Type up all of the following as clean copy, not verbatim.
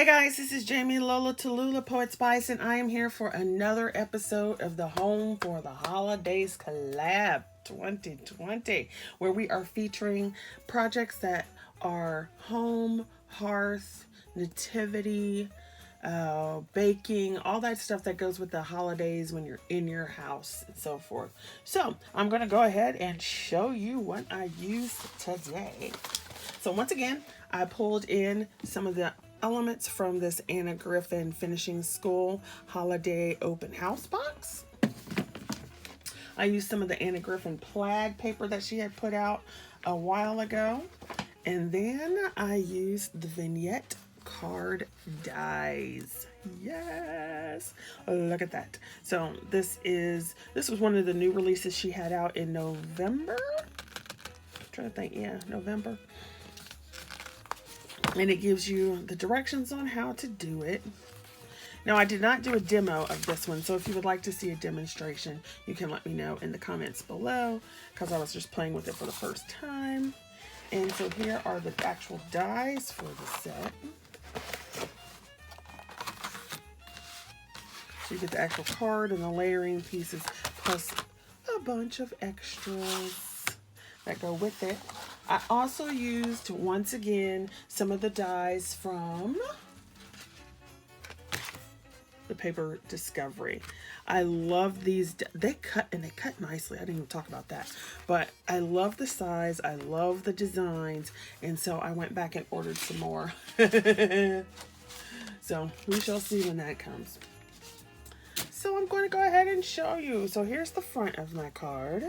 guys, this is Jamie Lola Tallulah Poetspice, and I am here for another episode of the Home for the Holidays Collab 2020, where we are featuring projects that are home, hearth, nativity, baking, all that stuff that goes with the holidays when you're in your house and so forth. So I'm going to go ahead and show you what I used today. So once again, I pulled in some of the elements from this Anna Griffin Finishing School Holiday Open House box. I used some of the Anna Griffin plaid paper that she had put out a while ago. And then I used the vignette card dies. Yes, look at that. So this was one of the new releases she had out in November. I'm trying to think, yeah, November. And it gives you the directions on how to do it. Now, I did not do a demo of this one, so if you would like to see a demonstration, you can let me know in the comments below, because I was just playing with it for the first time. And so here are the actual dies for the set. So you get the actual card and the layering pieces, plus a bunch of extras that go with it. I also used, once again, some of the dies from the Paper Discovery. I love these. They cut nicely. I didn't even talk about that. But I love the size. I love the designs. And so I went back and ordered some more. So we shall see when that comes. So I'm going to go ahead and show you. So here's the front of my card.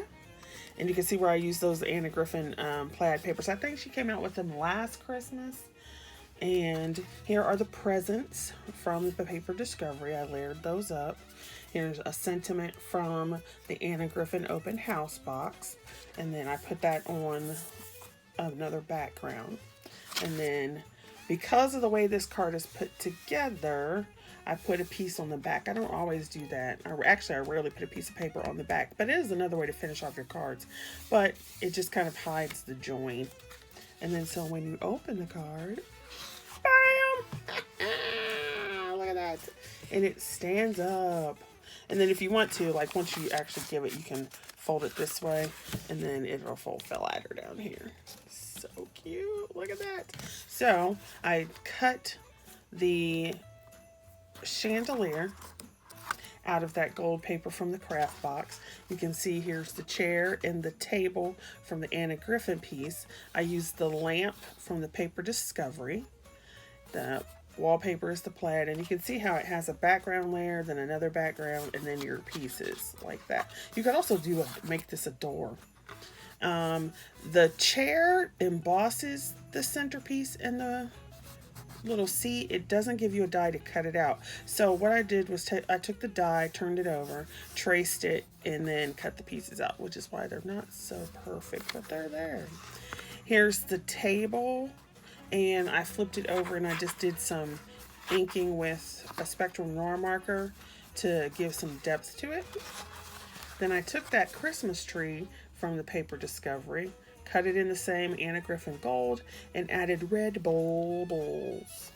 And you can see where I used those Anna Griffin plaid papers. I think she came out with them last Christmas. And here are the presents from the Paper Discovery. I layered those up. Here's a sentiment from the Anna Griffin Open House box. And then I put that on another background. And then because of the way this card is put together, I put a piece on the back. I don't always do that. I rarely put a piece of paper on the back, but it is another way to finish off your cards. But it just kind of hides the join. And then so when you open the card, bam! Look at that. And it stands up. And then if you want to, like once you actually give it, you can fold it this way, and then it'll fold flatter down here. So cute. Look at that. So I cut the chandelier out of that gold paper from the craft box. You can see here's the chair and the table from the Anna Griffin piece. I used the lamp from the Paper Discovery. The wallpaper is the plaid, and you can see how it has a background layer, then another background, and then your pieces like that. You could also make this a door. The chair embosses the centerpiece and the little seat. It doesn't give you a die to cut it out. So what I did was I took the die, turned it over, traced it, and then cut the pieces out, which is why they're not so perfect, but they're there. Here's the table, and I flipped it over and I just did some inking with a Spectrum Noir marker to give some depth to it. Then I took that Christmas tree from the Paper Discovery, cut it in the same Anna Griffin gold, and added red bowls.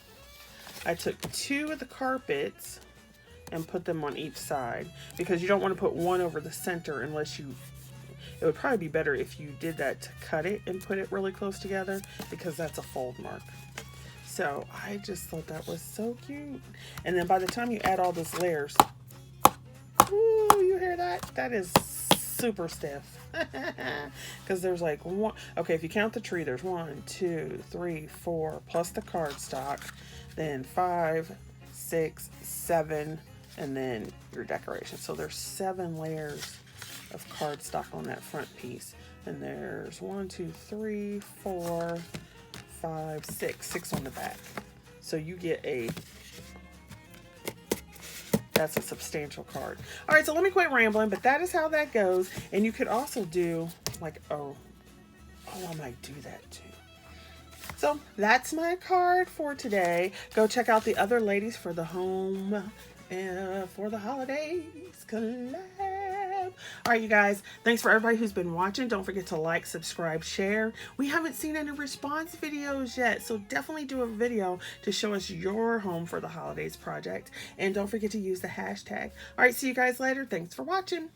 I took two of the carpets and put them on each side, because you don't want to put one over the center unless you, it would probably be better if you did that to cut it and put it really close together, because that's a fold mark. So I just thought that was so cute. And then by the time you add all those layers, ooh, you hear that? That is super stiff. Because there's like one, okay, if you count the tree, there's 1, 2, 3, 4 plus the cardstock, then 5, 6, 7, and then your decoration. So there's 7 layers of cardstock on that front piece, and there's 1, 2, 3, 4, 5, 6 on the back. So you get that's a substantial card. All right, so let me quit rambling, but that is how that goes. And you could also do like, oh, I might do that too. So that's my card for today. Go check out the other ladies for the Home for the Holidays collab. All right, you guys, thanks for everybody who's been watching. Don't forget to like, subscribe, share. We haven't seen any response videos yet, so definitely do a video to show us your home for the holidays project. And don't forget to use the hashtag. All right, see you guys later. Thanks for watching.